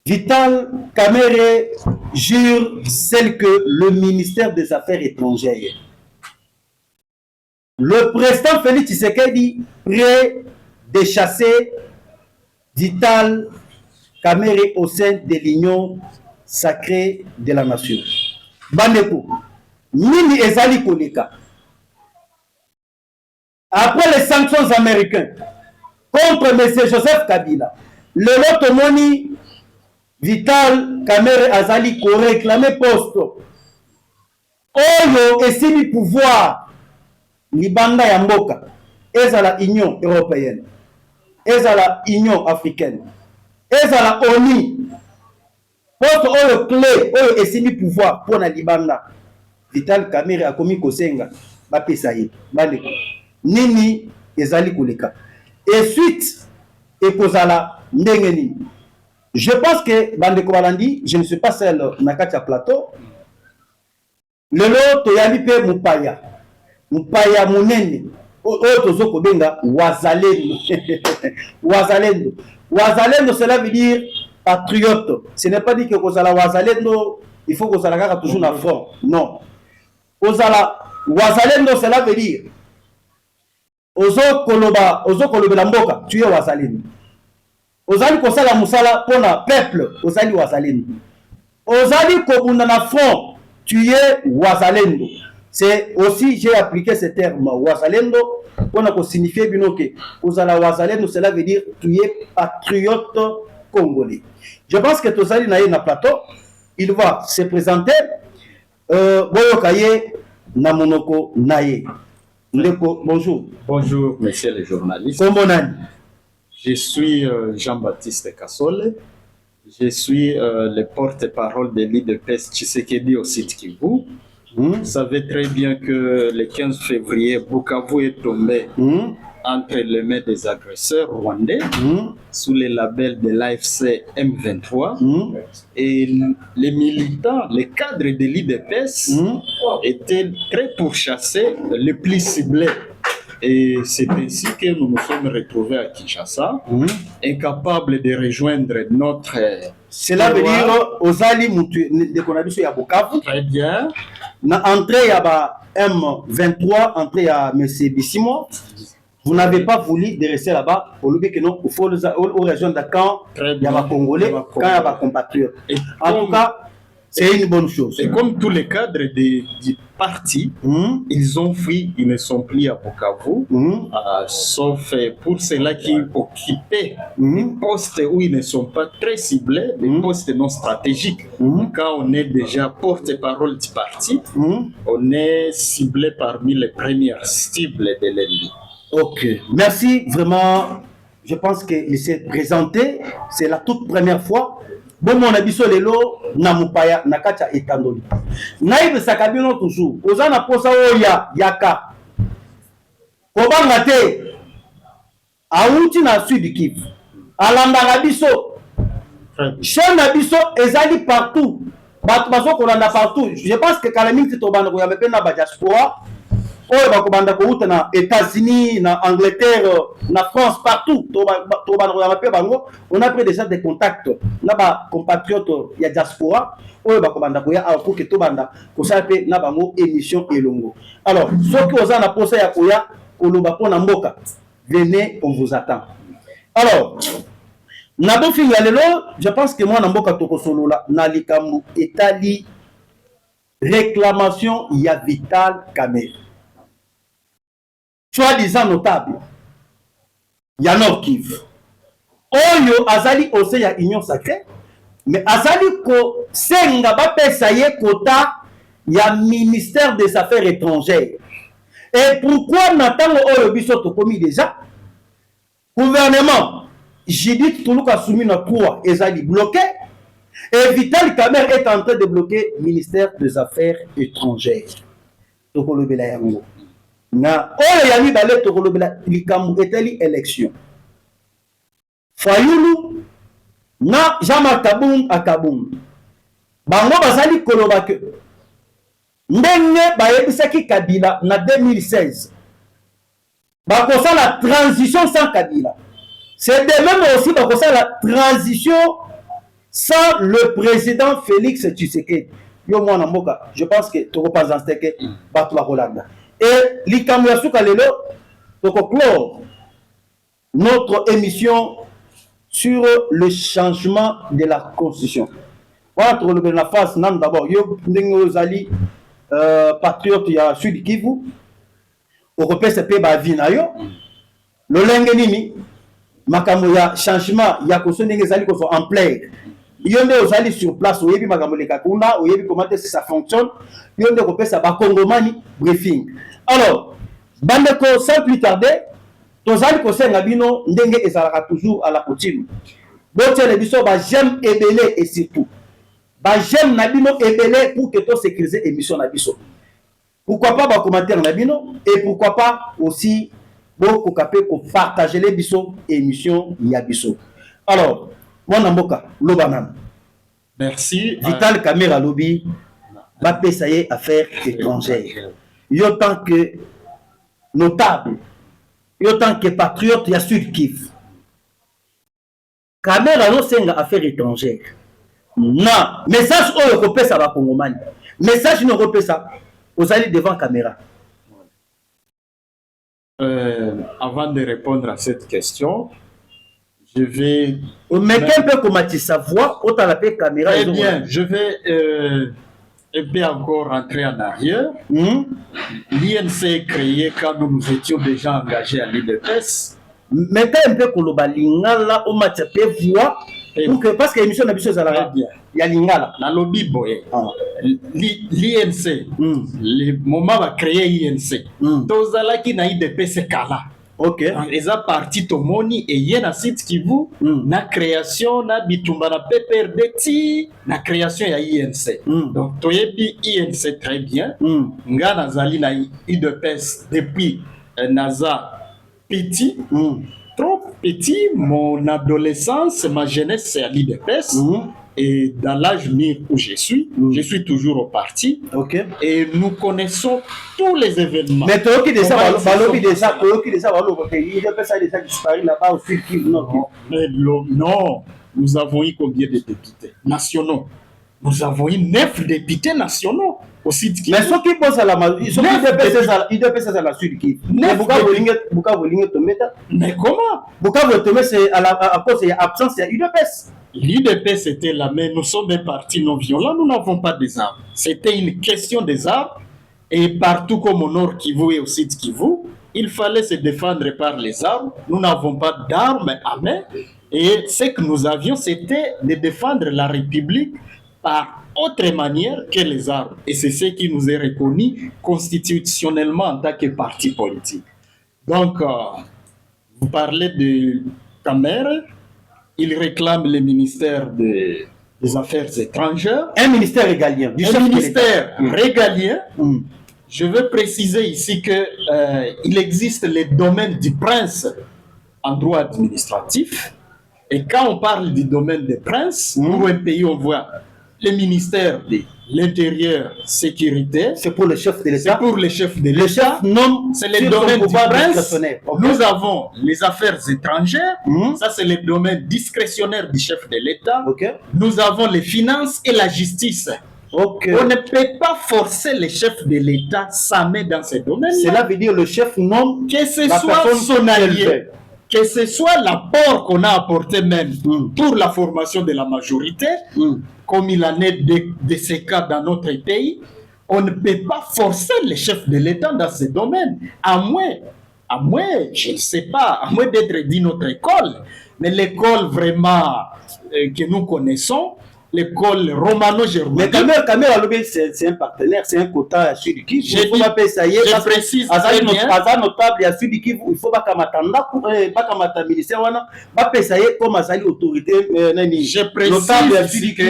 Vital Kamerhe jure celle que le ministère des Affaires étrangères. Le président Félix Tshisekedi prêt de chasser Vital Kamerhe au sein de l'Union sacrée de la nation. Bandeko, nini ezali koleka. Après les sanctions américaines contre M. Joseph Kabila, le lot moni Vital Kamerhe azali ko réclamer poste. Oyo esimi pouvoir libanda ya mboka ezala Union européenne, ezala Union africaine, ezala ONU. Poste oyo clé oyo esimi pouvoir pour na libanda. Vital Kamerhe akomi kosenga bapesa ye. Bandeko, nini ezali koleka. Et suite ekozala ndenge nini. Je pense que bandeko balandi, je ne suis pas seul na kati ya plateau. Lelo toyali pe mupaya. Mupaya munene. Oyo tozoko benga wazalendo. Wazalendo. Wazalendo, cela veut dire patriote. Ce n'est pas dit que kozala wazalendo, il faut kozala toujours na front. Non. Kozala wazalendo, cela veut dire ozo koloba la mboka, tu es wazalendo. Ozali kosala musala pona peuple, ozali wazalendo. Ozali kobunda na front, tu es wazalendo. C'est aussi, j'ai appliqué ce terme wazalendo pour signifier que ozala wazalendo, cela veut dire tu es patriote congolais. Je pense que Tozali Naye na plateau, il va se présenter. Boyokaye Namonoko Naye. Bonjour. Bonjour, messieurs les journalistes. Comment on Je suis Jean-Baptiste Kassole. Je suis le porte-parole de l'IDPS Tshisekedi au site Kivu. Vous savez très bien que le 15 février, Bukavu est tombé entre les mains des agresseurs rwandais sous le label de l'AFC M23 et les militants, les cadres de l'IDPS étaient très pourchassés, les plus ciblés. Et c'est ainsi que nous nous sommes retrouvés à Kinshasa, incapables de rejoindre notre... Cela veut dire Ozali de Konabiso ya Bukavu. Très bien. Na entrée à M23, entrée à M. Bissimo. Vous n'avez pas voulu de rester là-bas pour le que non, il faut aux régions de Caen, il y a des Congolais, quand il y a des compatriotes. En tout cas, c'est une bonne chose. Et comme tous les cadres du parti, ils ont fui, ils ne sont plus à Bukavu, sauf pour ceux-là qui occupaient des postes où ils ne sont pas très ciblés, des postes non stratégiques. Quand on est déjà porte-parole du parti, on est ciblé parmi les premières cibles de l'ennemi. Ok, merci vraiment. Je pense qu'il s'est présenté, c'est la toute première fois. Bon, mon abisso lelo na mupaya na kacha etandoli. Naïbe sakabino toujours. Ozana posa oya yaka. Kobanga te. Aouti na sud Kivu. Alanda nabiso. Chez nabiso ezali partout. Bato kolanda partout. Je pense que Kalaming tobanda ko yamepe na diaspora. Oh, bakobanda ko uta na États-Unis, na Angleterre, na France, partout. On a pris déjà des contacts. Na ba compatriotes ya diaspora. Oh, bakobanda ko ya pour que tobanda ko sape na bango émission elongo. Alors, ceux qui osent na posa ya koya koloba pona mboka, venez, on vous attend. Alors, na bofi ya lelo, je pense que moi na mboka tokosolola na likambu etali réclamation ya Vital Kamerhe. Soi-disant notable, ya Nord Kivu. Oyo azali ose ya Union sacrée, mais azali ko senga bapesa ye kota ya ministère des Affaires étrangères. Et pourquoi natango oyo biso tokomi déjà gouvernement Judith Tuluka soumis na quoi ezali bloqué et Vital Kamerhe est en train de bloquer ministère des Affaires étrangères. Tokolobela yango. Na oyo ya mibale tokolobela likambu eteli élection. Fayulu na Jean-Marc Kabund bango bazali koloba ke ndenge bayebisaki Kabila na 2016 bakosa la transition sans Kabila. C'est de même aussi bakosa la transition Sans le président Félix Tshisekedi, yo mwana mboka, je pense que tu représentes que bato ba Rolanda. Et likambo ya suka lelo to clore notre émission sur le changement de la constitution. Voilà to le la phase nan d'abord yo ndenge ozali patriote ya Sud Kivu. Européen pe ba vie na yo. Lolenge nini makambo ya changement ya constitution ndenge ezali ko en plein. Yonde ozali sur place, oyebi makambo leka kuna, oyebi comment ça fonctionne. Yonde kopesa ba Kongomani briefing. Alors, bandeko sans plus tarder, tozali kosenga bino ndenge ezalaka toujours à la coutume. Botiele biso ba j'aime ebele et surtout ba j'aime na bino ebele pour que to sécuriser émission na biso. Pourquoi pas ba commentaire na bino et pourquoi pas aussi beaucoup capé ko partager les biso émission ya biso. Alors, Mwana mboka lobanam. Merci. Vital Caméra lobby va payer affaires étrangères. Yo tant que notable, yo tant que patriote ya Sud Kivu. Caméra no senga affaires étrangères. Non, message oyo ko pesa ba Kongomani. Message no ko pesa aux alliés devant caméra. Avant de répondre à cette question, je vais... Mais un peu comment tu savoir, autant la paix caméra. Très bien, je vais un peu encore rentrer en arrière. L'INC est créé quand nous étions déjà engagés à l'IDPS. Mettez un peu le lingala au match de voix parce que l'émission n'a pas besoin de il y a lingala la lobby boy l'INC le moment va créer INC tozala qui na IDPS kala. OK. Ils ont parti Tomoni et y a site qui vous na création na bitumba na PPRD na création ya INC. Donc toyebi INC très bien. Nga nazali na IDPS depuis Naza petit, trop petit, mon adolescence, ma jeunesse c'est à l'IDPS. Et dans l'âge mûr où je suis toujours au parti. OK. Et nous connaissons tous les événements. Mais tu as dit ça, l'IDPS a déjà disparu là-bas au Sud Kivu. Non, nous avons eu combien de députés nationaux? Nous avons eu 9 députés nationaux au Sud Kivu. Mais ceux qui pensent à la IDPS à la Sud Kivu. Mais comment? C'est à cause de l'absence de l'IDPS. L'IDPS était là, mais nous sommes un parti non violent, nous n'avons pas des armes. C'était une question des armes, et partout comme au Nord Kivu et au Sud Kivu, il fallait se défendre par les armes. Nous n'avons pas d'armes à main, et ce que nous avions, c'était de défendre la République par autre manière que les armes. Et c'est ce qui nous est reconnu constitutionnellement en tant que parti politique. Donc, vous parlez de Caméra. Il réclame le ministère des Affaires étrangères. Un ministère régalien. Un ministère régalien. Je veux préciser ici qu'il existe les domaines du prince en droit administratif. Et quand on parle du domaine des princes, pour un pays, on voit le ministère de l'Intérieur, sécurité. C'est pour le chef de l'État. C'est pour le chef de l'État. C'est le domaine du prince. Okay. Nous avons les affaires étrangères. Ça, c'est le domaine discrétionnaire du chef de l'État. Okay. Nous avons les finances et la justice. Okay. On ne peut pas forcer le chef de l'État sa main dans ces domaines. Cela veut dire le chef nomme que ce soit son allié, que ce soit l'apport qu'on a apporté même pour la formation de la majorité, comme il en est de ces cas dans notre pays, on ne peut pas forcer le chef de l'État dans ce domaine, à moins, je ne sais pas, à moins d'être dit notre école, mais l'école vraiment que nous connaissons, l'école romano-germanique. Mais Caméra Lobby, c'est un partenaire, c'est un quota à Sud Kivu. Je précise très bien. Notable à Sud Kivu, il faut pas que ministère comme autorité. Je précise que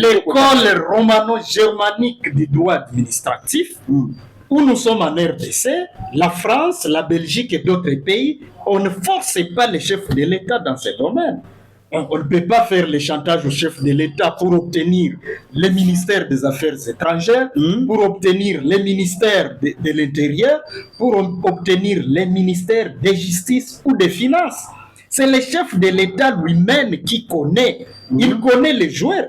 l'école romano-germanique du droit administratif, où nous sommes en RDC, la France, la Belgique et d'autres pays, on ne force pas les chefs de l'État dans ces domaines. On ne peut pas faire le chantage au chef de l'État pour obtenir le ministère des Affaires étrangères, pour obtenir le ministère de l'Intérieur, pour obtenir les ministères de Justice ou des Finances. C'est le chef de l'État lui-même qui connaît. Il connaît les joueurs.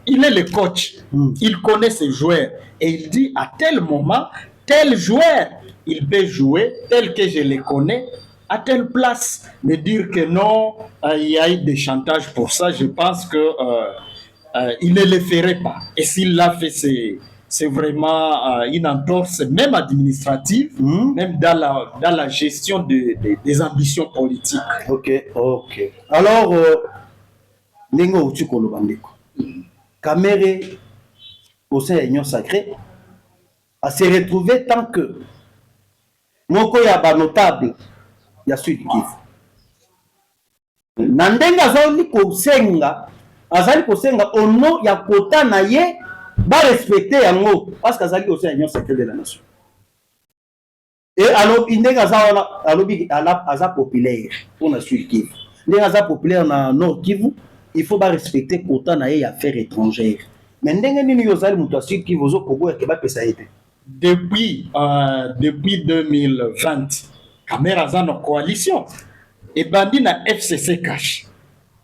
Il est le coach. Il connaît ses joueurs. Et il dit à tel moment, tel joueur, il peut jouer tel que je le connais à telle place. Mais dire que non, il y a eu des chantages pour ça, je pense que il ne le ferait pas. Et s'il l'a fait, c'est vraiment une entorse, même administrative, même dans la gestion des ambitions politiques. Ok. Alors, Nengo Uchukolo Bandeko, Kamere, au sein de l'Union sacrée, a se retrouvé tant que Moko Yaba notable, ya Sud Kivu. Nandenga azali kosenga ono ya kota na ye ba respecter yango parce que azali aussi union secrète de la nation. Et alors indenga za alobi aza populaire pour na Sud Kivu. Ndenga aza populaire na Nord Kivu, il faut ba respecter kota na ye ya affaires étrangères. Mais ndenge nini yozali mutu ya Sud Kivu zo koboya ke ba pesa ete. Depuis 2020, Kamera aza na coalition. Et bandi na FCC cash.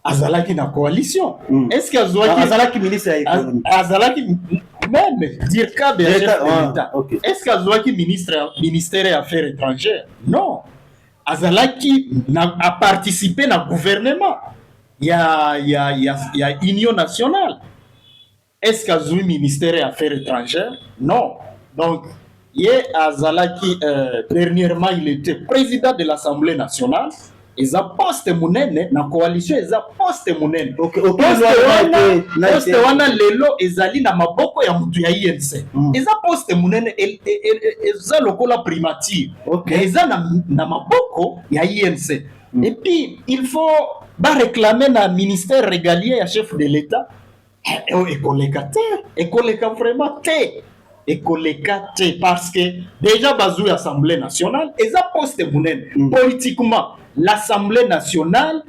Azalaki na coalition. Est-ce que Azalaki ministre de l'économie? Azalaki même dire chef de l'État. Okay. Est-ce que Azalaki ministère des Affaires étrangères? Non. Azalaki a participé na gouvernement. Il y a Union nationale. Est-ce qu'Azui ministère des Affaires étrangères? Non. Donc, Azalaki dernièrement il était président de l'Assemblée nationale. Ils ont posté monene na coalition, ils ont posté monene. Poste wana lelo ezali na maboko ya mutu ya INC. Ils ont posté monene eza lokola primature. Ils ont na maboko ya INC. Et puis il faut réclamer na ministère régalien ya chef de l'État. Ekoleka vraiment te. Ekoleka te parce que déjà bazou Assemblée nationale, ils ont posté monene politiquement. L'Assemblée nationale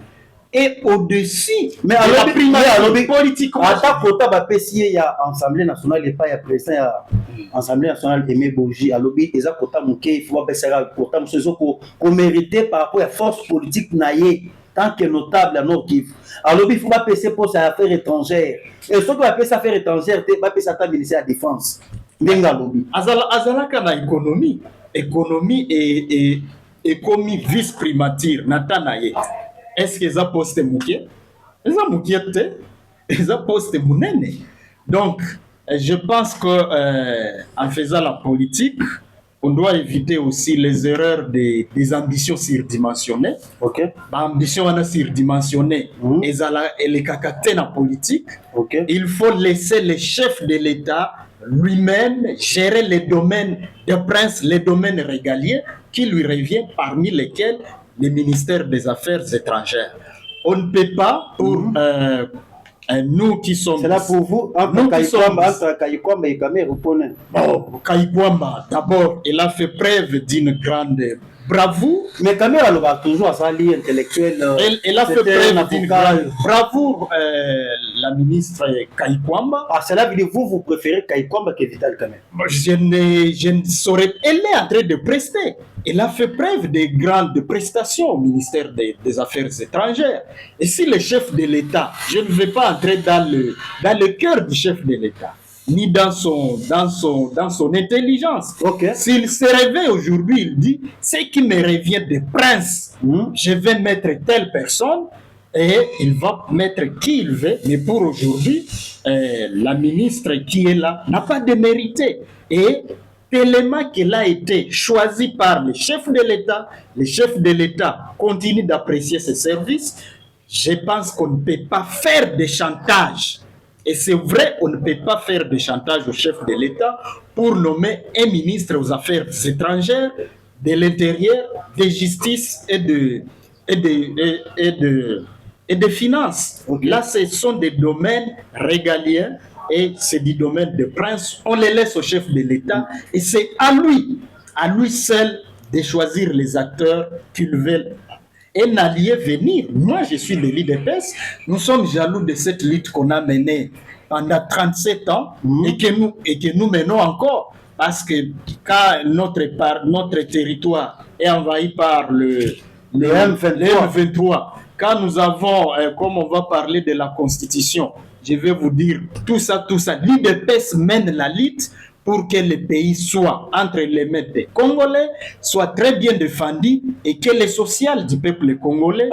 est au-dessus de la primature politique. Ata kota ba pesiye ya Assemblée nationale et pas ya président ya Assemblée nationale Aimé Boji alobi eza kota muke il faut besera kota musezo ko mériter par rapport à force politique naie tant que notable à Nord Kivu. Alobi il faut pas pesiye pour sa affaires étrangères. Et ce que va pesiye affaires étrangères te ba pesiye ta ministère de la défense. Ndenga alobi. Azalaka na économie et commis vice-primature Natanaye. Est-ce qu'ils ont posté Moukiet? Ils ont posté Mounene. Donc, je pense qu'en faisant la politique, on doit éviter aussi les erreurs des ambitions surdimensionnées. Ambition surdimensionnée, et les cacatés dans la politique. Il faut laisser le chef de l'État lui-même gérer les domaines de prince, les domaines régaliens qui lui revient, parmi lesquels le ministère des Affaires étrangères. On ne peut pas, pour nous qui sommes... C'est là pour vous, entre Kayikwamba et Kamere Ruponen. Kayikwamba, d'abord, il a fait preuve d'une grande bravoure. Mais Kamere a toujours sa ligne intellectuelle. Elle a fait preuve d'une grande bravoure, la ministre Kayikwamba. Ah, cela veut dire vous préférez Kayikwamba que Vital Kamere? Je ne saurais... Elle est en train de prester. Elle a fait preuve de grandes prestations au ministère des Affaires étrangères. Et si le chef de l'État, je ne vais pas entrer dans le cœur du chef de l'État, ni dans son intelligence. S'il se réveille aujourd'hui, il dit, ce qui me revient de prince, je vais mettre telle personne, et il va mettre qui il veut. Mais pour aujourd'hui, la ministre qui est là n'a pas démérité. Et tellement qu'elle a été choisie par le chef de l'État continue d'apprécier ses services. Je pense qu'on ne peut pas faire de chantage. Et c'est vrai, on ne peut pas faire de chantage au chef de l'État pour nommer un ministre aux Affaires étrangères, de l'Intérieur, de Justice et de Finances. Là, ce sont des domaines régaliens. Et c'est du domaine de prince, on les laisse au chef de l'État et c'est à lui seul de choisir les acteurs qu'il veut. Un allié venir. Moi, je suis de l'IDPS. Nous sommes jaloux de cette lutte qu'on a menée pendant 37 ans et que nous menons encore. Parce que quand notre territoire est envahi par le M23, quand nous avons, comme on va parler de la Constitution, je vais vous dire tout ça, l'IDPS mène la lutte pour que le pays soit entre les mains des Congolais, soit très bien défendu et que le social du peuple congolais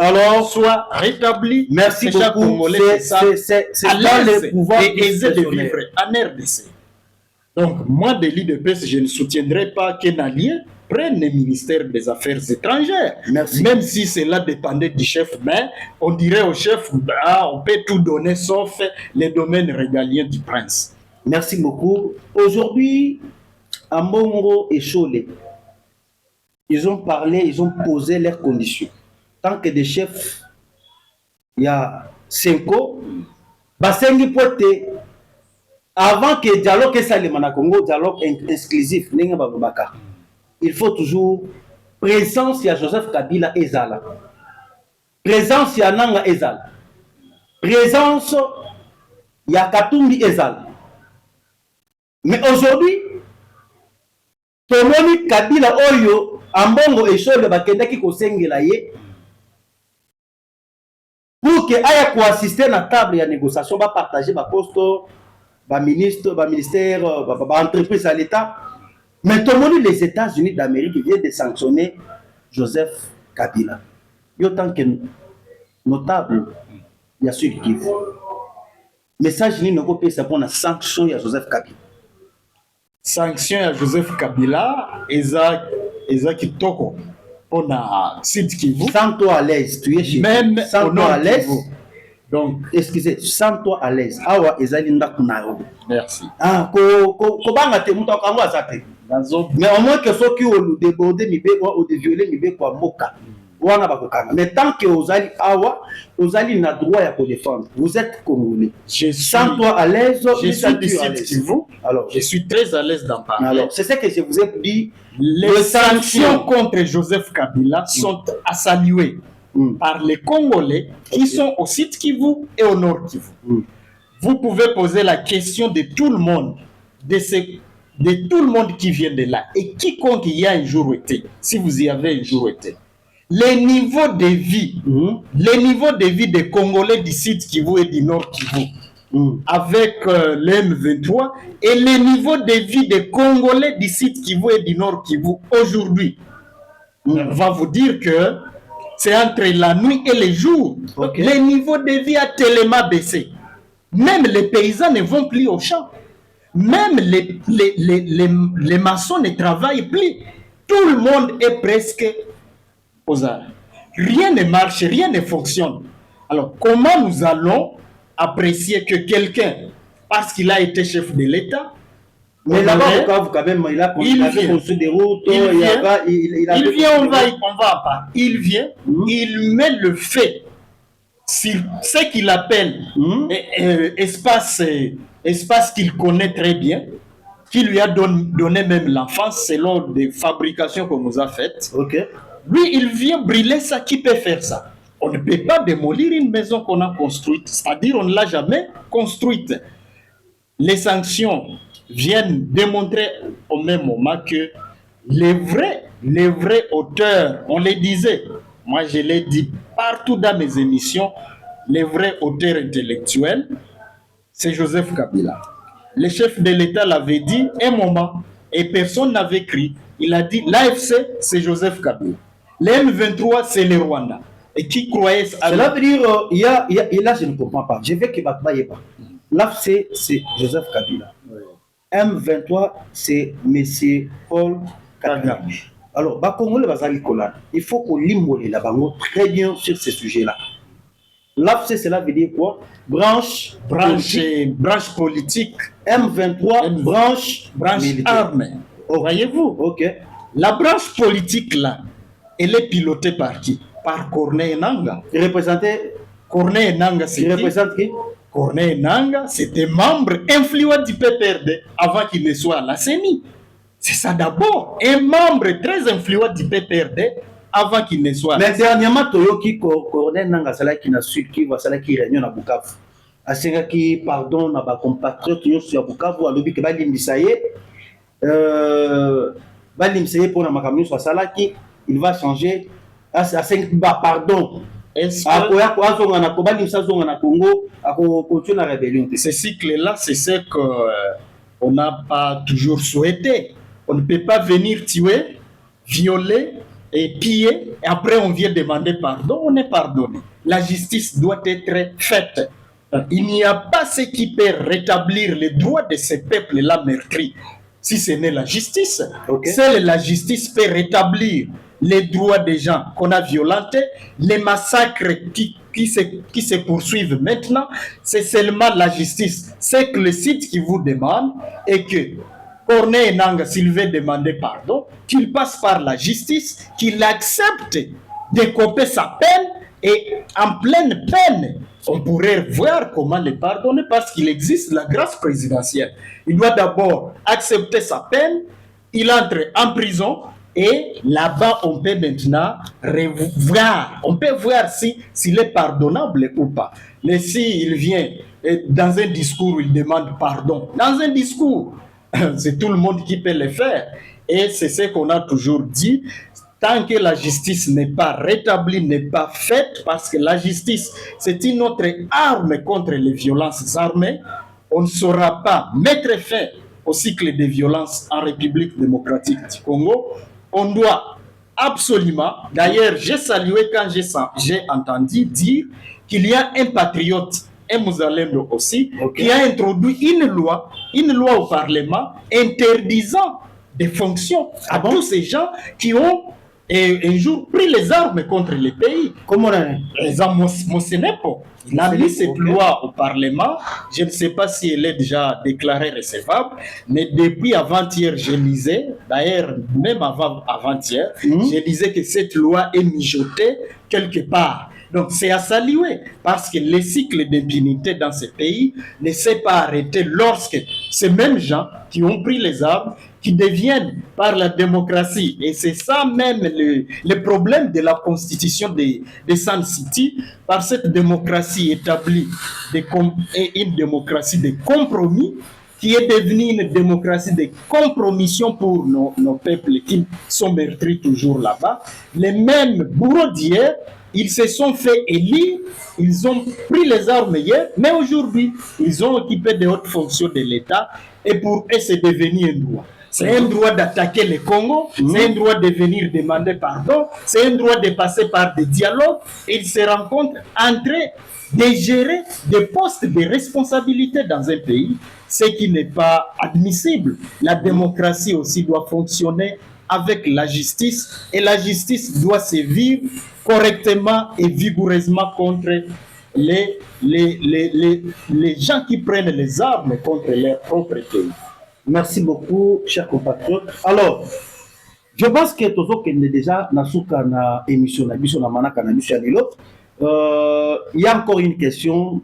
soit rétabli. Merci beaucoup. Congolais, c'est dans le pouvoir et aisé de vivre en RDC. Donc, moi, de l'IDPS, je ne soutiendrai pas qu'un allié prenne le ministère des Affaires étrangères. Merci. Même si cela dépendait du chef, mais on dirait au chef, on peut tout donner sauf les domaines régaliens du prince. Merci beaucoup. Aujourd'hui, Ambongo et Cholé, ils ont parlé, ils ont posé leurs conditions. Tant que des chefs, il y a 5 ans, Basengi Pote, avant que le dialogue soit le Congo, dialogue exclusif, il faut toujours présence, il y a Joseph Kabila Ezala. Présence, il y a Nanga Ezala. Présence, il y a Katumbi Ezala. Mais aujourd'hui, Tomoni Kabila Oyo, Ambongo et Chole Bakendaki Kosengela ye, pour que aya assister à la table de négociation, va partager ma poste, ma ministre, ma ministère, ma entreprise à l'État. Mais Tomoni, les États-Unis d'Amérique viennent de sanctionner Joseph Kabila. Il y a autant que notable, bien sûr, qui message ni ne peut pas pour la sanction à Joseph Kabila. Sanction à Joseph Kabila, Eza Kitoko, on a Sud Kivu. Sens-toi à l'aise, tu es chez même sens-toi à l'aise. Donc, excusez, sens-toi à l'aise. Awa Ezalinda Kunaro. Merci. Ah, Kobanga te muta kango azate. Mais au moins que ceux qui ont débordé mi be ou de violer mi be kwa moka. Wana bakokanga. Mais tant que Ozali Awa, Ozali n'a droit à se défendre. Vous êtes congolais. Sens-toi à l'aise. Je suis du Sud Kivu. Alors, je suis très à l'aise d'en parler. Alors, c'est ce que je vous ai dit. Les sanctions contre Joseph Kabila sont à saluer par les Congolais qui sont au Sud Kivu et au Nord Kivu. Vous pouvez poser la question de tout le monde, de tout le monde qui vient de là et quiconque y a un jour été, si vous y avez un jour été. Les niveaux de vie, les niveaux de vie des Congolais du Sud Kivu et du Nord Kivu, avec l'M23 et les niveaux de vie des Congolais du Sud Kivu et du Nord Kivu aujourd'hui, on va vous dire que c'est entre la nuit et le jour. Okay. Les niveaux de vie a tellement baissé. Même les paysans ne vont plus au champ. Même les maçons ne travaillent plus. Tout le monde est presque aux arts. Rien ne marche, rien ne fonctionne. Alors, comment nous allons apprécier que quelqu'un, parce qu'il a été chef de l'État, mais là-bas, quand même, il a construit des routes, il vient, on va en parler. Il vient, il met le fait sur ce qu'il appelle espace qu'il connaît très bien, qui lui a donné même l'enfance selon des fabrications qu'on nous a faites. Okay. Lui, il vient brûler ça. Qui peut faire ça? On ne peut pas démolir une maison qu'on a construite, c'est-à-dire on ne l'a jamais construite. Les sanctions viennent démontrer au même moment que les vrais auteurs, on les disait, moi je l'ai dit partout dans mes émissions, les vrais auteurs intellectuels, c'est Joseph Kabila. Le chef de l'État l'avait dit un moment et personne n'avait crié. Il a dit l'AFC c'est Joseph Kabila, le M23 c'est le Rwanda. Et qui croyait à cela veut dire, là je ne comprends pas. Je veux que Bakbaye pas. L'AFC c'est Joseph Kabila. Oui. M23 c'est M. Paul Kagame. Alors, Bakongole Bazali Kola, il faut qu'on l'immole la bango très bien sur ce sujet-là. L'AFC, cela veut dire quoi? Branche politique. M23, branche armée. Oh. Voyez-vous? Ok. La branche politique là, elle est pilotée par qui? Par Corneille Nangaa. Corneille Nangaa, c'est qui? Représente qui? Corneille Nangaa, c'était membre influent du PPRD avant qu'il ne soit à la CENI. C'est ça d'abord. Un membre très influent du PPRD avant qu'il ne soit. Mais dernièrement, Toyoki Corneille Nangaa, c'est là qui n'a su qui va, c'est là qui réunion à Bukavu. À ce qui pardon, na ba compatriotes qui sont à Bukavu, à l'objet que Balim Bissaye, pour la Makamio soit ça là qui il va changer. À 5 pardon. Est-ce que ce cycle-là, c'est ce qu'on n'a pas toujours souhaité. On ne peut pas venir tuer, violer et piller, et après on vient demander pardon, on est pardonné. La justice doit être faite. Il n'y a pas ce qui peut rétablir les droits de ces peuples-là meurtris, si ce n'est la justice. Seule la justice peut rétablir les droits des gens qu'on a violentés, les massacres qui se poursuivent maintenant. C'est seulement la justice. C'est que le site qui vous demande et que Corneille Nangaa, s'il veut demander pardon, qu'il passe par la justice, qu'il accepte de couper sa peine, et en pleine peine, on pourrait voir comment le pardonner parce qu'il existe la grâce présidentielle. Il doit d'abord accepter sa peine, il entre en prison et là-bas on peut maintenant revoir, on peut voir s'il est pardonnable ou pas. Mais s'il vient dans un discours où il demande pardon, dans un discours, c'est tout le monde qui peut le faire. Et c'est ce qu'on a toujours dit. Tant que la justice n'est pas rétablie, n'est pas faite, parce que la justice, c'est une autre arme contre les violences armées, on ne saura pas mettre fin au cycle de violence en République démocratique du Congo. On doit absolument, d'ailleurs, j'ai salué quand j'ai entendu dire qu'il y a un patriote, un Mouzalendo aussi, qui a introduit une loi au Parlement interdisant des fonctions à tous ces gens qui ont un jour pris les armes contre les pays. Comment on a Mosenepo, il a mis cette loi au Parlement. Je ne sais pas si elle est déjà déclarée recevable, mais depuis avant-hier, je lisais, d'ailleurs, même avant-hier, je lisais que cette loi est mijotée quelque part. Donc, c'est à saluer parce que le cycle d'impunité dans ces pays ne s'est pas arrêté lorsque ces mêmes gens qui ont pris les armes, qui deviennent par la démocratie, et c'est ça même le problème de la constitution de Sun City, par cette démocratie établie, une démocratie de compromis, qui est devenue une démocratie de compromission pour nos peuples qui sont meurtris toujours là-bas. Les mêmes bourreaux d'hier, ils se sont fait élire, ils ont pris les armes hier, mais aujourd'hui, ils ont occupé de hautes fonctions de l'État, et pour eux, c'est devenu un droit. C'est un droit d'attaquer le Congo, c'est un droit de venir demander pardon, c'est un droit de passer par des dialogues, et ils se rencontrent en train de gérer des postes de responsabilité dans un pays, ce qui n'est pas admissible. La démocratie aussi doit fonctionner avec la justice, et la justice doit sévir correctement et vigoureusement contre les gens qui prennent les armes contre leur propre pays. Merci beaucoup, chers compatriotes. Alors, je pense que Tozo Kende déjà Nasuka na émission na biso na manaka na biso lelo. Il y a encore une question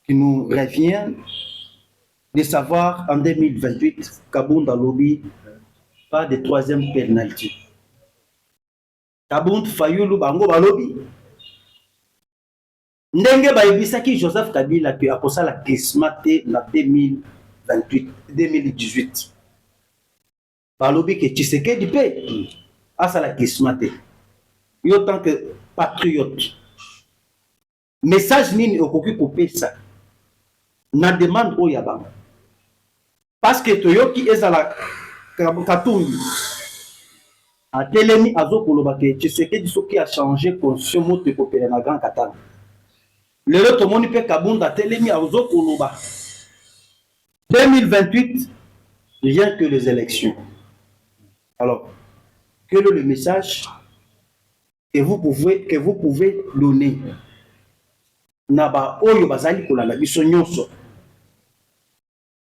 qui nous revient de savoir en 2028 Kabunda Lobby pas de troisième pénalité. Kabunda Fayulu bango balobi. Ndenge bayebisaki Joseph Kabila que akosala kismate na 2018. Balobi que Tshisekedi pe asala kismate. Yo tant que patriote. Message nini okoki kopesa na demande oyo yabanga. Parce que toyoki ezala Katumbi a telemi azokoloba ke Tshisekedi soki a changé constitution moto ekopela na Grand Katanga. Lelo tomoni pe Kabunda telemi azokoloba 2028, rien que les élections. Alors, quel est le message que vous pouvez donner? Naba oyo bazali kolanda biso nyonso.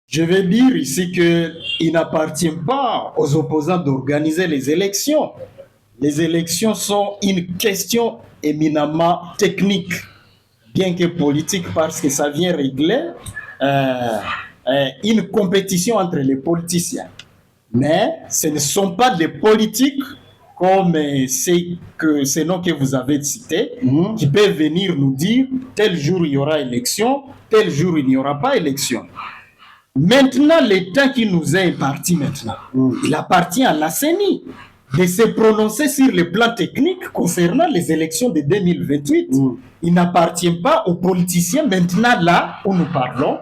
Je vais dire ici qu'il n'appartient pas aux opposants d'organiser les élections. Les élections sont une question éminemment technique, bien que politique, parce que ça vient régler une compétition entre les politiciens. Mais ce ne sont pas des politiques comme ces noms que vous avez cités, qui peuvent venir nous dire tel jour il y aura élection, tel jour il n'y aura pas élection. Maintenant, le temps qui nous est imparti maintenant, il appartient à la CENI de se prononcer sur le plan technique concernant les élections de 2028. Il n'appartient pas aux politiciens maintenant, là où nous parlons,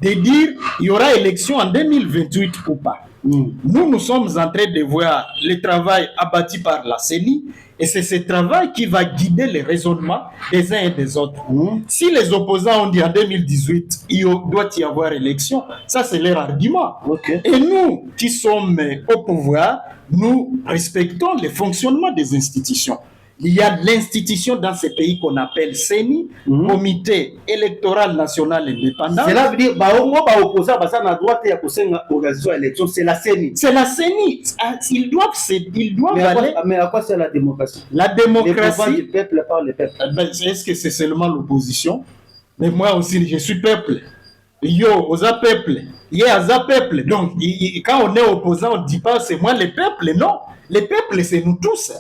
de dire il y aura élection en 2028 ou pas. Nous sommes en train de voir le travail abattu par la CENI et c'est ce travail qui va guider les raisonnements des uns et des autres. Si les opposants ont dit en 2018 il doit y avoir élection, ça c'est leur argument. Et nous qui sommes au pouvoir, nous respectons le fonctionnement des institutions. Il y a l'institution dans ce pays qu'on appelle CENI, Comité électoral national indépendant. Cela veut dire c'est la CENI. C'est la CENI. Ils doivent aller. Mais à quoi c'est la démocratie? La démocratie. Du peuple par le peuple. Est-ce que c'est seulement l'opposition? Mais moi aussi, je suis peuple. Yo, osa peuple. Yaza peuple. Donc, quand on est opposant, on ne dit pas c'est moi le peuple. Non. Le peuple, c'est nous tous.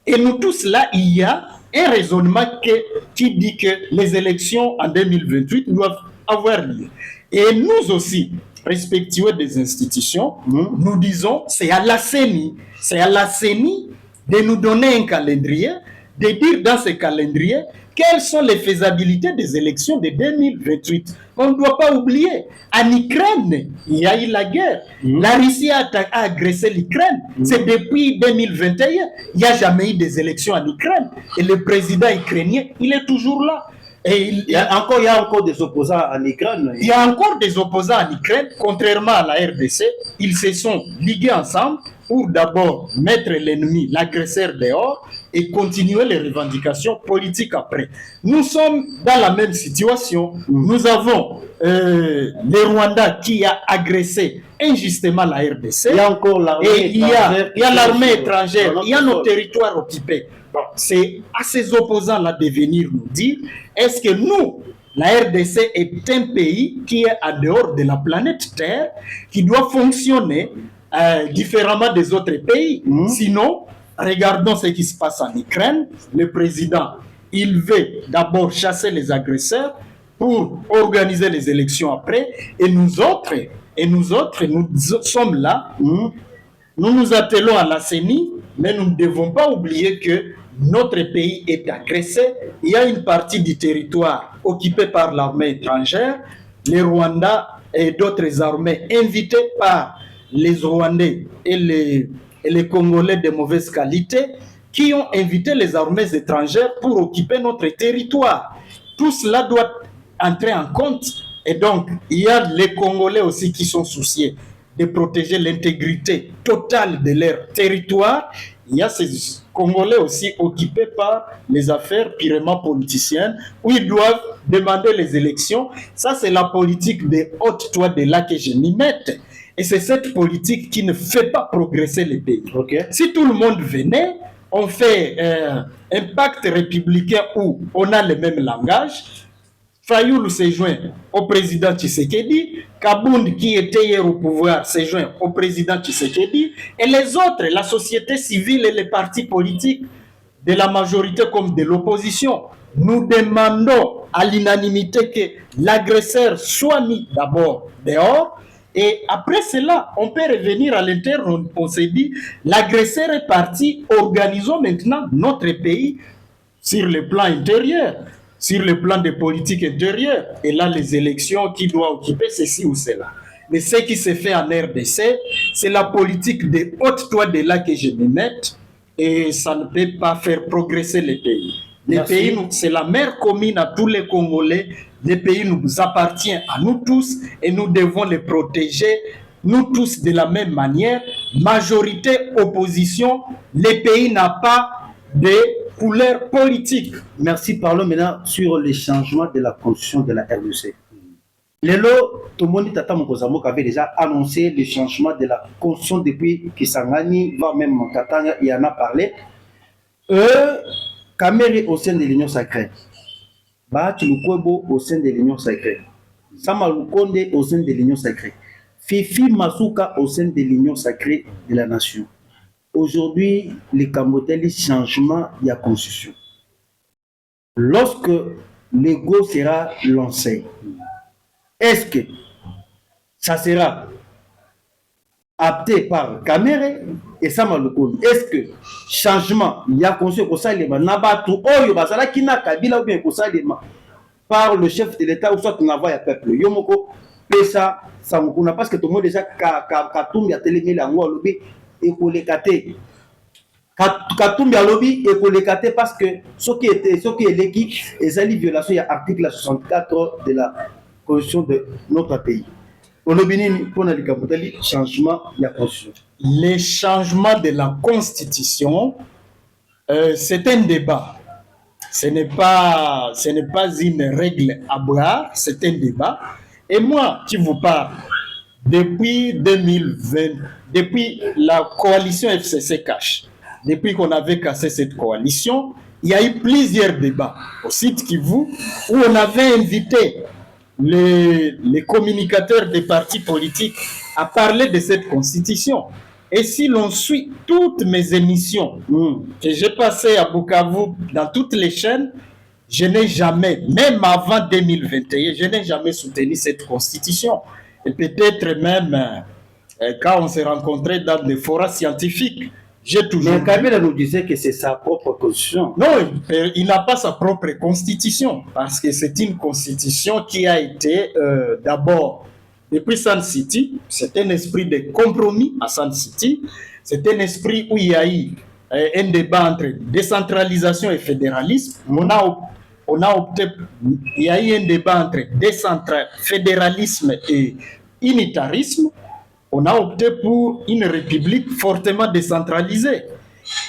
Et nous tous là, il y a un raisonnement qui dit que les élections en 2028 doivent avoir lieu. Et nous aussi, respectueux des institutions, nous disons c'est à la CENI de nous donner un calendrier, de dire dans ce calendrier quelles sont les faisabilités des élections de 2028. On ne doit pas oublier, en Ukraine, il y a eu la guerre. La Russie a agressé l'Ukraine. C'est depuis 2021. Il n'y a jamais eu des élections en Ukraine. Et le président ukrainien, il est toujours là. Et il y a encore des opposants en Ukraine. Il y a encore des opposants en Ukraine, contrairement à la RDC. Ils se sont ligués ensemble pour d'abord mettre l'ennemi, l'agresseur dehors et continuer les revendications politiques après. Nous sommes dans la même situation. Nous avons le Rwanda qui a agressé injustement la RDC. Il y a encore l'armée étrangère. Il y a l'armée étrangère. Il y a nos territoires occupés. C'est à ces opposants-là de venir nous dire, est-ce que nous, la RDC est un pays qui est en dehors de la planète Terre, qui doit fonctionner différemment des autres pays. Sinon, regardons ce qui se passe en Ukraine. Le président, il veut d'abord chasser les agresseurs pour organiser les élections après. Et nous autres, nous sommes là. Nous nous attelons à la CENI, mais nous ne devons pas oublier que notre pays est agressé. Il y a une partie du territoire occupée par l'armée étrangère, les Rwandais et d'autres armées invitées par les Rwandais et les Congolais de mauvaise qualité qui ont invité les armées étrangères pour occuper notre territoire. Tout cela doit entrer en compte. Et donc, il y a les Congolais aussi qui sont souciés de protéger l'intégrité totale de leur territoire. Il y a ces Congolais aussi occupés par les affaires purement politiciennes où ils doivent demander les élections. Ça, c'est la politique de haute toit de là que je m'y mette. Et c'est cette politique qui ne fait pas progresser les pays. Si tout le monde venait, on fait un pacte républicain où on a le même langage. Fayoulou s'est joint au président Tshisekedi, Kabound qui était hier au pouvoir s'est joint au président Tshisekedi, et les autres, la société civile et les partis politiques de la majorité comme de l'opposition, nous demandons à l'unanimité que l'agresseur soit mis d'abord dehors, et après cela, on peut revenir à l'interne, on s'est dit, l'agresseur est parti, organisons maintenant notre pays sur le plan intérieur. Sur le plan des politiques intérieures, et là les élections qui doivent occuper ceci ou cela. Mais ce qui se fait en RDC, c'est la politique de haute toit de là que je me mette, et ça ne peut pas faire progresser les pays. Les pays, c'est la mère commune à tous les Congolais, les pays nous appartiennent à nous tous, et nous devons les protéger, nous tous de la même manière. Majorité, opposition, les pays n'ont pas de couleur politique. Merci. Parlons maintenant sur les changements de la constitution de la RDC. Lelo, Tomoni Tata Mokozamok avait déjà annoncé les changements de la constitution depuis Kisangani, voire même Katanga, il en a parlé. Kamere au sein de l'Union sacrée. Bahati Lukwebo au sein de l'Union sacrée. Sama Lukonde au sein de l'Union sacrée. Fifi Masuka au sein de l'Union sacrée de la nation. Aujourd'hui, les Camotels changement de la constitution. Lorsque l'ego sera lancé, est-ce que ça sera apté par Kamere et ça malokolo. Est-ce que changement il y a conseil pour ça les nabatu oyo bazala kina kabila ou bien pour ça les par le chef de l'État ou soit on envoie à peuple yomoko pesa ça on a parce que tout le monde déjà katumbi a télémé la ngwa lobi et pour les cater katumbi a lobby et pour les cater parce que ce qui est l'équipe et ça les violations il y a article 64 de la constitution de notre pays. Changement de la constitution. Les changements de la constitution, c'est un débat. Ce n'est pas une règle à boire, c'est un débat. Et moi, qui vous parle, depuis 2020, depuis la coalition FCC Cash, depuis qu'on avait cassé cette coalition, il y a eu plusieurs débats au site Kivu où on avait invité les communicateurs des partis politiques à parler de cette constitution. Et si l'on suit toutes mes émissions que j'ai passées à Bukavu dans toutes les chaînes, je n'ai jamais, même avant 2021, je n'ai jamais soutenu cette constitution. Et peut-être même quand on s'est rencontrés dans des forats scientifiques, j'ai toujours... Mais Kabila nous disait que c'est sa propre constitution. Non, il n'a pas sa propre constitution, parce que c'est une constitution qui a été d'abord, depuis Sun City, c'est un esprit de compromis à Sun City, c'est un esprit où il y a eu un débat entre décentralisation et fédéralisme. On a opté, il y a eu un débat entre fédéralisme et unitarisme. On a opté pour une république fortement décentralisée.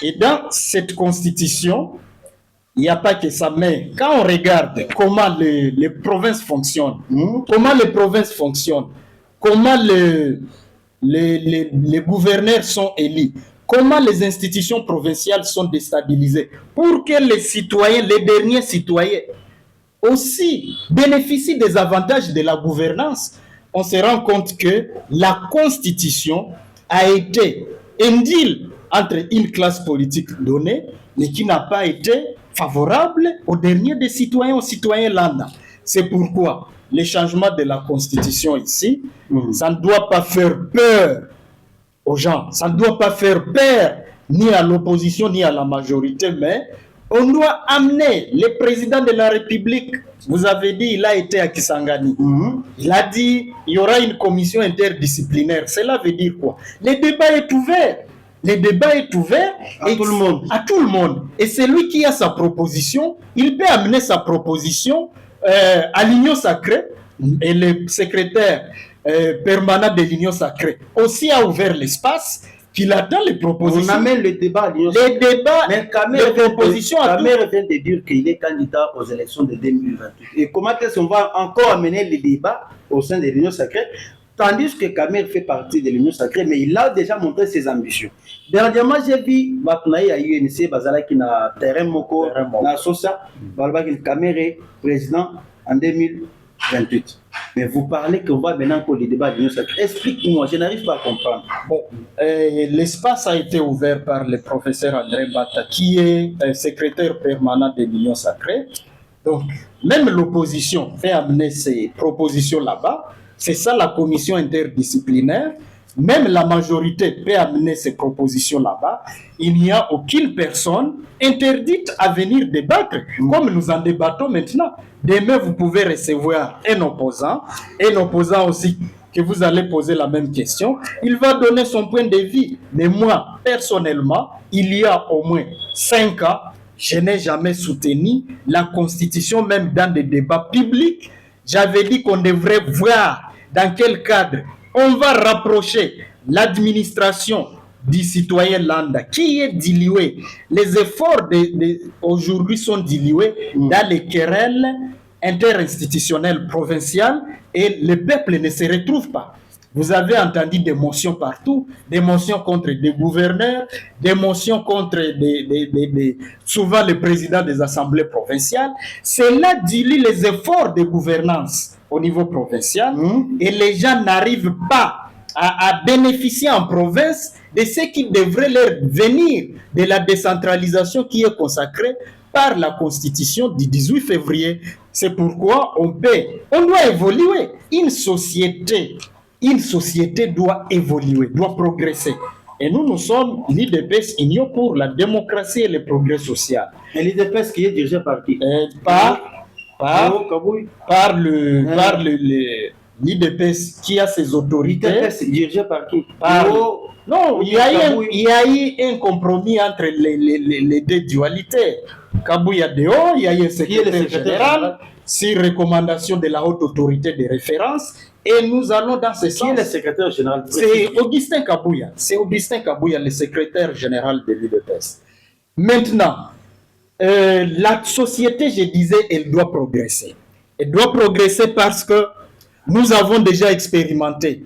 Et dans cette constitution, il n'y a pas que ça, mais quand on regarde comment les provinces fonctionnent, comment les gouverneurs sont élus, comment les institutions provinciales sont déstabilisées, pour que les citoyens, les derniers citoyens, aussi bénéficient des avantages de la gouvernance, on se rend compte que la Constitution a été un deal entre une classe politique donnée, mais qui n'a pas été favorable aux derniers des citoyens, aux citoyens lambda. C'est pourquoi les changements de la Constitution ici, ça ne doit pas faire peur aux gens, ça ne doit pas faire peur ni à l'opposition ni à la majorité, mais on doit amener le président de la République. Vous avez dit, il a été à Kisangani. Il a dit, il y aura une commission interdisciplinaire. Cela veut dire quoi? Le débat est ouvert. Le débat est ouvert à tout le monde. À tout le monde. Et c'est lui qui a sa proposition. Il peut amener sa proposition à l'Union sacrée. Et le secrétaire permanent de l'Union sacrée aussi a ouvert l'espace. Qu'il attend les propositions. On amène le débat à l'Union. Les débats, les propositions à Kamer vient de dire qu'il est candidat aux élections de 2028. Et comment est-ce qu'on va encore amener les débats au sein de l'Union sacrée, tandis que Kamer fait partie de l'Union sacrée, mais il a déjà montré ses ambitions. Dernièrement, j'ai vu Batnaï à UNC, Bazala qui n'a terrain moko, na Sosa, Kamer est président en 2028. Mais vous parlez qu'on va maintenant pour les débats de l'Union sacrée. Explique-moi, je n'arrive pas à comprendre. Bon, l'espace a été ouvert par le professeur André Bata, qui est secrétaire permanent de l'Union sacrée. Donc, même l'opposition fait amener ses propositions là-bas. C'est ça la commission interdisciplinaire. Même la majorité peut amener ses propositions là-bas. Il n'y a aucune personne interdite à venir débattre, comme nous en débattons maintenant. Demain, vous pouvez recevoir un opposant aussi, que vous allez poser la même question. Il va donner son point de vue. Mais moi, personnellement, il y a au moins 5 ans, je n'ai jamais soutenu la Constitution, même dans des débats publics. J'avais dit qu'on devrait voir dans quel cadre on va rapprocher l'administration du citoyen lambda qui est dilué. Les efforts aujourd'hui sont dilués dans les querelles interinstitutionnelles provinciales et le peuple ne se retrouve pas. Vous avez entendu des motions partout, des motions contre des gouverneurs, des motions contre souvent le président des assemblées provinciales. Cela dilue les efforts de gouvernance au niveau provincial et les gens n'arrivent pas à bénéficier en province de ce qui devrait leur venir de la décentralisation qui est consacrée par la Constitution du 18 février. C'est pourquoi on doit évoluer. Une société doit évoluer, doit progresser. Et nous sommes l'IDPS, Union pour la démocratie et le progrès social. Et l'IDPS qui est dirigé par qui? Par l'IDPS qui a ses autorités. L'IDPS dirigé par qui? Non, il y a eu un compromis entre les deux dualités. Kabouya Deo, il y a eu un secrétaire général sur recommandation de la haute autorité de référence. Et nous allons dans ce sens. Qui est le secrétaire général? C'est Augustin Kabouya. C'est Augustin Kabouya, le secrétaire général de l'UDPS. Maintenant, la société, je disais, elle doit progresser. Elle doit progresser parce que nous avons déjà expérimenté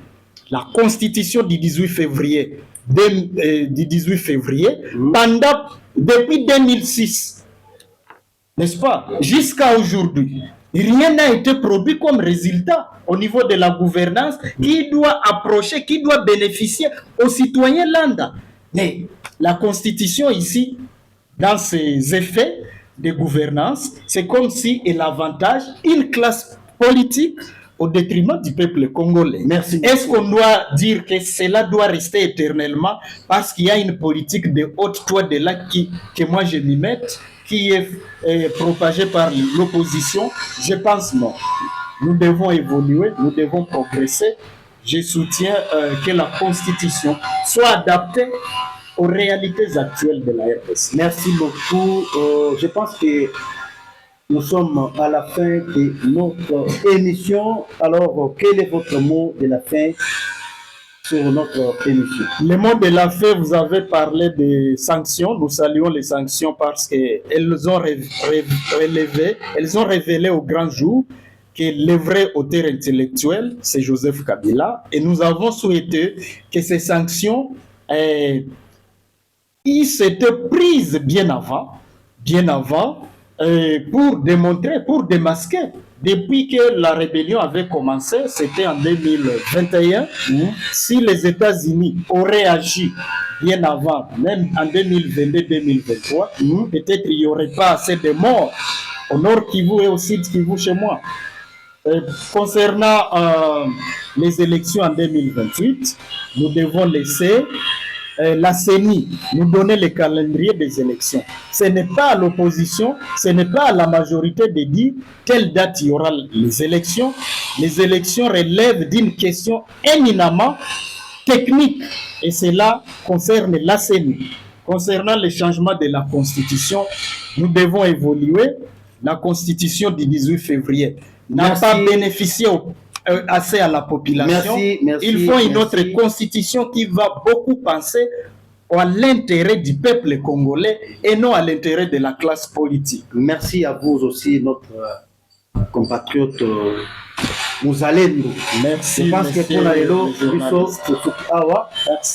la constitution du 18 février, depuis 2006, n'est-ce pas, jusqu'à aujourd'hui. Rien n'a été produit comme résultat au niveau de la gouvernance qui doit approcher, qui doit bénéficier aux citoyens lambda. Mais la constitution ici, dans ses effets de gouvernance, c'est comme si elle avantage une classe politique au détriment du peuple congolais. Merci. Est-ce qu'on doit dire que cela doit rester éternellement parce qu'il y a une politique de haute toit de là que moi je m'y mette, qui est propagée par l'opposition? Je pense non. Nous devons évoluer, nous devons progresser. Je soutiens que la Constitution soit adaptée aux réalités actuelles de la RDC. Merci beaucoup. Je pense que nous sommes à la fin de notre émission. Alors, quel est votre mot de la fin sur notre émission? Le mot de la fin, vous avez parlé des sanctions. Nous saluons les sanctions parce qu'elles ont elles ont révélé au grand jour que le vrai auteur intellectuel, c'est Joseph Kabila. Et nous avons souhaité que ces sanctions ils s'étaient prises bien avant, pour démontrer, pour démasquer. Depuis que la rébellion avait commencé, c'était en 2021, si les États-Unis auraient agi bien avant, même en 2022-2023, peut-être il n'y aurait pas assez de morts au Nord Kivu et au Sud Kivu chez moi. Concernant les élections en 2028, nous devons laisser la CENI nous donner le calendrier des élections. Ce n'est pas à l'opposition, ce n'est pas à la majorité de dire telle date il y aura les élections. Les élections relèvent d'une question éminemment technique et cela concerne la CENI. Concernant le changement de la Constitution, nous devons évoluer. La Constitution du 18 février n'a pas bénéficié assez à la population. Il faut une autre constitution qui va beaucoup penser à l'intérêt du peuple congolais et non à l'intérêt de la classe politique. Merci à vous aussi, notre compatriote Muzalendo. Merci. Je pense que pour la lelo biso awa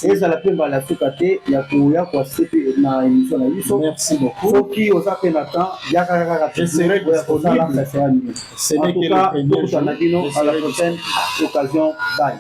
eza la pemba la sukate ya kuya kwa sipi na émission na biso. Merci beaucoup. Soki oza pe na temps yaka je serai disponible. Ce n'est que le premier jour. à la prochaine occasion. Bye.